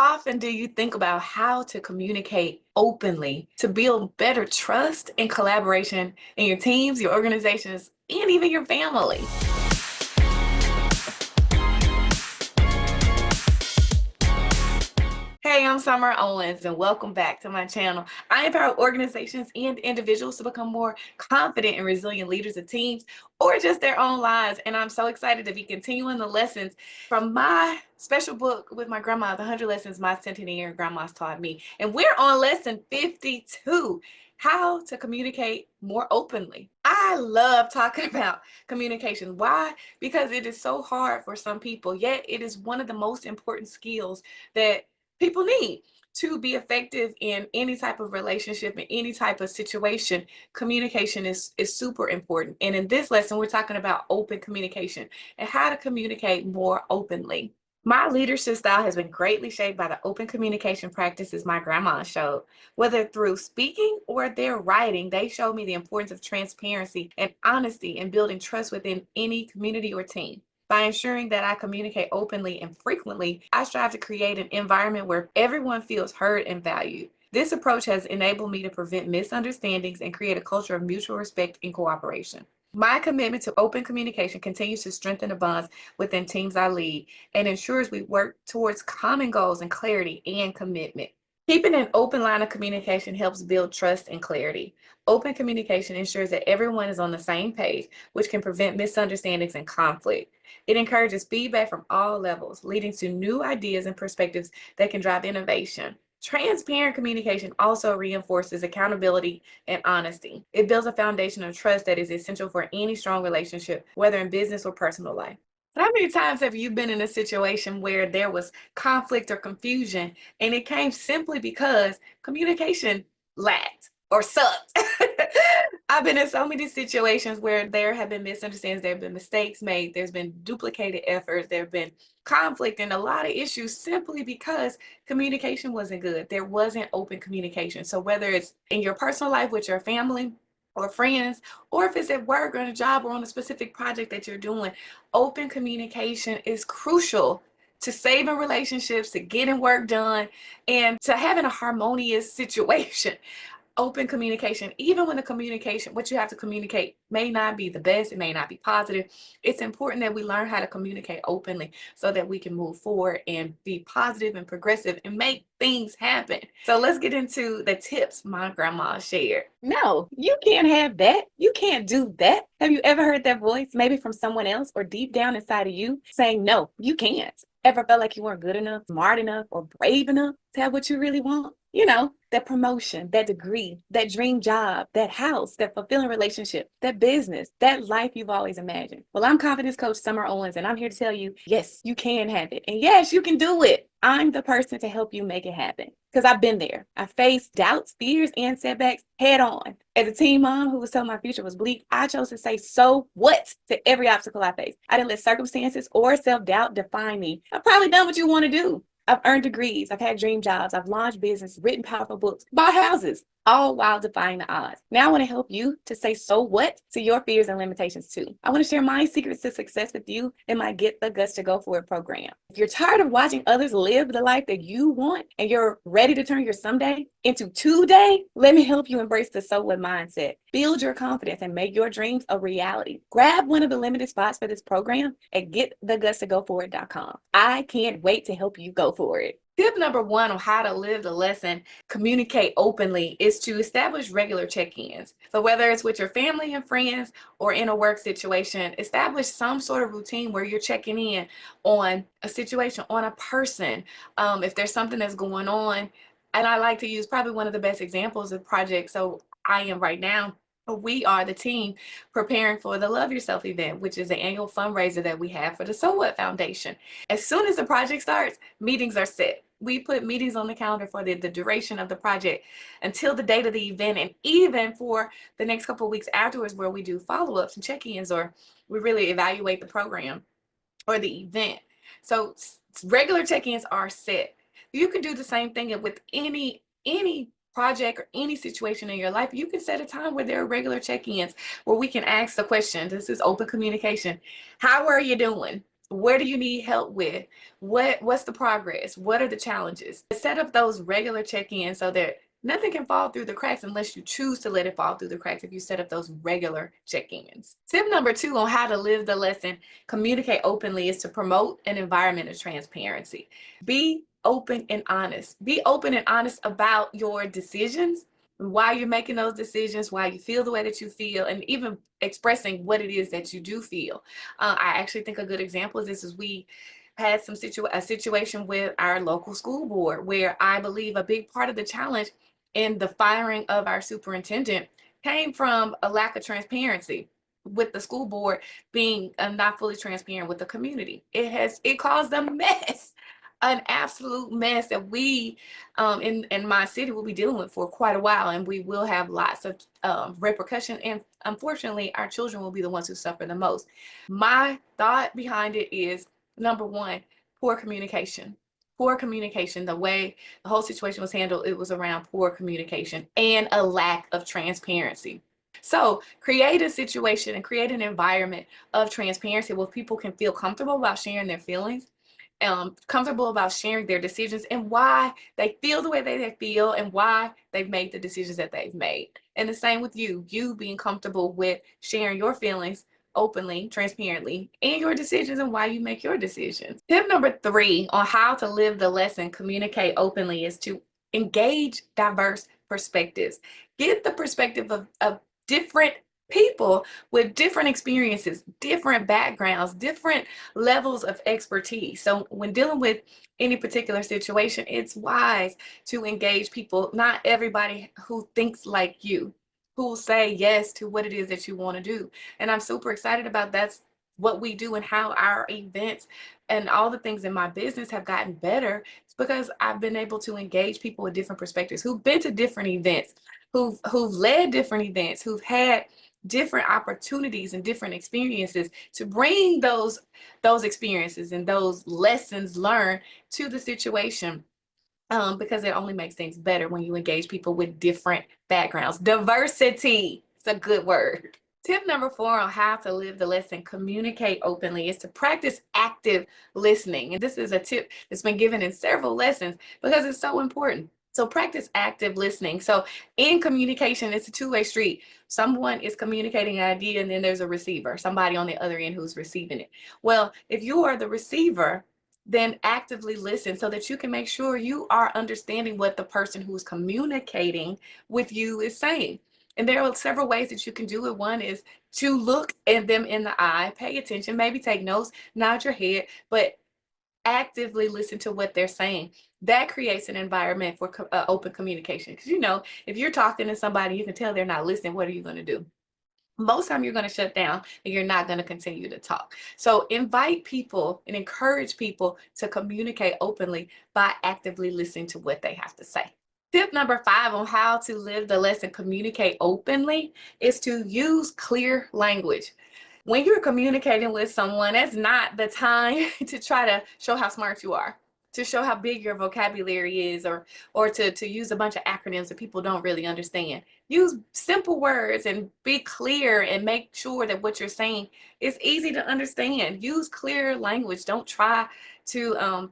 often do you think about how to communicate openly to build better trust and collaboration in your teams, your organizations, and even your family? Hey, I'm Summer Owens, and welcome back to my channel. I empower organizations and individuals to become more confident and resilient leaders of teams or just their own lives. And I'm so excited to be continuing the lessons from my special book with my grandma, The 100 Lessons My Centenarian Grandmas Taught Me. And we're on lesson 52, how to communicate more openly. I love talking about communication. Why? Because it is so hard for some people, yet it is one of the most important skills that people need to be effective in any type of relationship, in any type of situation. Communication is super important. And in this lesson, we're talking about open communication and how to communicate more openly. My leadership style has been greatly shaped by the open communication practices my grandma showed. Whether through speaking or their writing, they showed me the importance of transparency and honesty in building trust within any community or team. By ensuring that I communicate openly and frequently, I strive to create an environment where everyone feels heard and valued. This approach has enabled me to prevent misunderstandings and create a culture of mutual respect and cooperation. My commitment to open communication continues to strengthen the bonds within teams I lead and ensures we work towards common goals and clarity and commitment. Keeping an open line of communication helps build trust and clarity. Open communication ensures that everyone is on the same page, which can prevent misunderstandings and conflict. It encourages feedback from all levels, leading to new ideas and perspectives that can drive innovation. Transparent communication also reinforces accountability and honesty. It builds a foundation of trust that is essential for any strong relationship, whether in business or personal life. How many times have you been in a situation where there was conflict or confusion and it came simply because communication lacked or sucked? I've been in so many situations where there have been misunderstandings, there have been mistakes made, there's been duplicated efforts, there have been conflict and a lot of issues simply because communication wasn't good. There wasn't open communication. So whether it's in your personal life with your family, or friends, or if it's at work or on a job or on a specific project that you're doing, open communication is crucial to saving relationships, to getting work done, and to having a harmonious situation. Open communication, even when the communication, what you have to communicate may not be the best, it may not be positive. It's important that we learn how to communicate openly so that we can move forward and be positive and progressive and make things happen. So let's get into the tips my grandma shared. No, you can't have that. You can't do that. Have you ever heard that voice, maybe from someone else or deep down inside of you, saying, no, you can't? Ever felt like you weren't good enough, smart enough, or brave enough to have what you really want? You know, that promotion, that degree, that dream job, that house, that fulfilling relationship, that business, that life you've always imagined. Well, I'm confidence coach Summer Owens, and I'm here to tell you, yes, you can have it. And yes, you can do it. I'm the person to help you make it happen because I've been there. I faced doubts, fears, and setbacks head on. As a teen mom who was told my future was bleak, I chose to say, so what, to every obstacle I faced. I didn't let circumstances or self-doubt define me. I've probably done what you want to do. I've earned degrees, I've had dream jobs, I've launched business, written powerful books, bought houses, all while defying the odds. Now I want to help you to say so what to your fears and limitations too. I want to share my secrets to success with you in my Get the Guts to Go For It program. If you're tired of watching others live the life that you want and you're ready to turn your someday into today, let me help you embrace the so what mindset. Build your confidence and make your dreams a reality. Grab one of the limited spots for this program at getthegutstogoforit.com. I can't wait to help you go for it. Tip number one on how to live the lesson, communicate openly, is to establish regular check-ins. So whether it's with your family and friends or in a work situation, establish some sort of routine where you're checking in on a situation, on a person. If there's something that's going on, and I like to use probably one of the best examples of projects. So I am right now. We are the team preparing for the Love Yourself event, which is the annual fundraiser that we have for the So What Foundation. As soon as the project starts, meetings are set. We put meetings on the calendar for the duration of the project until the date of the event, and even for the next couple of weeks afterwards, where we do follow-ups and check-ins, or we really evaluate the program or the event. So regular check-ins are set. You can do the same thing with any project or any situation in your life. You can set a time where there are regular check-ins where we can ask the question. This is open communication. How are you doing? Where do you need help with? What's the progress? What are the challenges? Set up those regular check-ins so that nothing can fall through the cracks unless you choose to let it fall through the cracks if you set up those regular check-ins. Tip number 2 on how to live the lesson, communicate openly, is to promote an environment of transparency. Be open and honest. Be open and honest about your decisions, why you're making those decisions, why you feel the way that you feel, and even expressing what it is that you do feel. I actually think a good example of this is we had a situation with our local school board where I believe a big part of the challenge in the firing of our superintendent came from a lack of transparency with the school board being not fully transparent with the community. It caused a mess, an absolute mess that we in my city will be dealing with for quite a while, and we will have lots of repercussions, and unfortunately our children will be the ones who suffer the most. My thought behind it is, number one, poor communication. Poor communication. The way the whole situation was handled, it was around poor communication and a lack of transparency. So create a situation and create an environment of transparency where people can feel comfortable about sharing their feelings, comfortable about sharing their decisions and why they feel the way they feel and why they've made the decisions that they've made. And the same with you being comfortable with sharing your feelings openly, transparently, and your decisions and why you make your decisions. Tip number 3 on how to live the lesson, communicate openly, is to engage diverse perspectives. Get the perspective of different people with different experiences, different backgrounds, different levels of expertise. So when dealing with any particular situation, it's wise to engage people, not everybody who thinks like you, who will say yes to what it is that you want to do. And I'm super excited about that's what we do and how our events and all the things in my business have gotten better. It's because I've been able to engage people with different perspectives who've been to different events, who've led different events, who've had different opportunities and different experiences to bring those experiences and those lessons learned to the situation, because it only makes things better when you engage people with different backgrounds. Diversity, it's a good word. Tip number 4 on how to live the lesson, communicate openly, is to practice active listening. And this is a tip that's been given in several lessons because it's so important. So practice active listening. So in communication, it's a two-way street. Someone is communicating an idea and then there's a receiver, somebody on the other end who's receiving it. Well, if you are the receiver, then actively listen so that you can make sure you are understanding what the person who's communicating with you is saying. And there are several ways that you can do it. One is to look at them in the eye, pay attention, maybe take notes, nod your head, but actively listen to what they're saying. That creates an environment for open communication. Because, if you're talking to somebody, you can tell they're not listening. What are you going to do? Most time you're going to shut down and you're not going to continue to talk. So invite people and encourage people to communicate openly by actively listening to what they have to say. Tip number 5 on how to live the lesson, communicate openly, is to use clear language. When you're communicating with someone, that's not the time to try to show how smart you are, to show how big your vocabulary is, or to use a bunch of acronyms that people don't really understand. Use simple words and be clear and make sure that what you're saying is easy to understand. Use clear language. Don't try to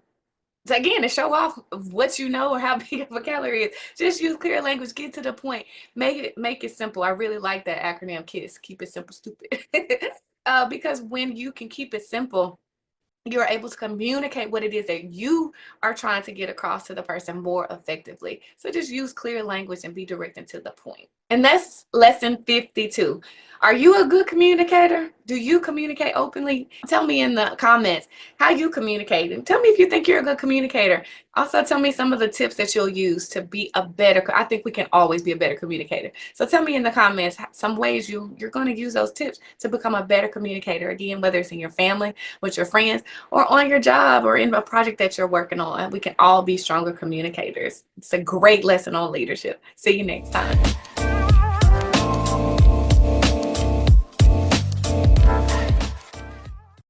again, to show off what you know or how big your vocabulary is. Just use clear language, get to the point, make it simple. I really like that acronym KISS, keep it simple, stupid. Because when you can keep it simple, you're able to communicate what it is that you are trying to get across to the person more effectively. So just use clear language and be direct and to the point. And that's lesson 52. Are you a good communicator? Do you communicate openly? Tell me in the comments how you communicate, and tell me if you think you're a good communicator. Also, tell me some of the tips that you'll use to be a better, I think we can always be a better communicator. So tell me in the comments some ways you're going to use those tips to become a better communicator. Again, whether it's in your family, with your friends, or on your job, or in a project that you're working on. We can all be stronger communicators. It's a great lesson on leadership. See you next time.